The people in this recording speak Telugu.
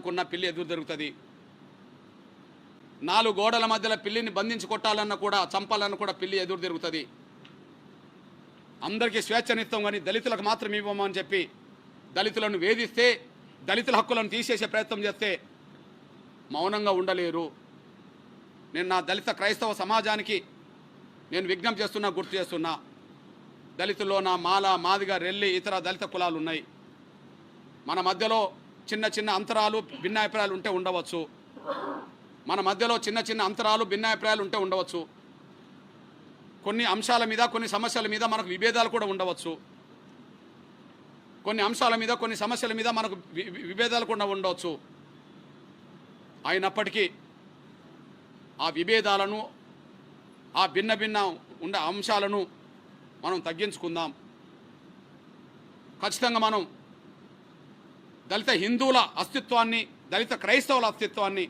కొట్టాలనుకున్న పిల్లి ఎదురు తిరుగుతుంది. 4 గోడల మధ్యలో పిల్లిని బంధించి కొట్టాలన్నా కూడా, చంపాలన్నా కూడా పిల్లి ఎదురు తిరుగుతుంది. అందరికీ స్వేచ్ఛనిస్తాం కానీ దళితులకు మాత్రం ఇవ్వమని చెప్పి దళితులను వేధిస్తే, దళితుల హక్కులను తీసేసే ప్రయత్నం చేస్తే మౌనంగా ఉండలేరు. నేను నా దళిత క్రైస్తవ సమాజానికి నేను విజ్ఞప్తి చేస్తున్నా, గుర్తు చేస్తున్నా. దళితుల్లో నా మాల, మాదిగ, రెల్లి, ఇతర దళిత కులాలు ఉన్నాయి. మన మధ్యలో చిన్న చిన్న అంతరాలు, భిన్నాభిప్రాయాలు ఉంటే ఉండవచ్చు. మన మధ్యలో చిన్న చిన్న అంతరాలు, భిన్నాభిప్రాయాలు ఉంటే ఉండవచ్చు. కొన్ని అంశాల మీద, కొన్ని సమస్యల మీద మనకు విభేదాలు కూడా ఉండవచ్చు. కొన్ని అంశాల మీద, కొన్ని సమస్యల మీద మనకు విభేదాలు కూడా ఉండవచ్చు. అయినప్పటికీ ఆ విభేదాలను, ఆ భిన్న భిన్న ఉండే అంశాలను మనం తగ్గించుకుందాం. ఖచ్చితంగా మనం దళిత హిందువుల అస్తిత్వాన్ని, దళిత క్రైస్తవుల అస్తిత్వాన్ని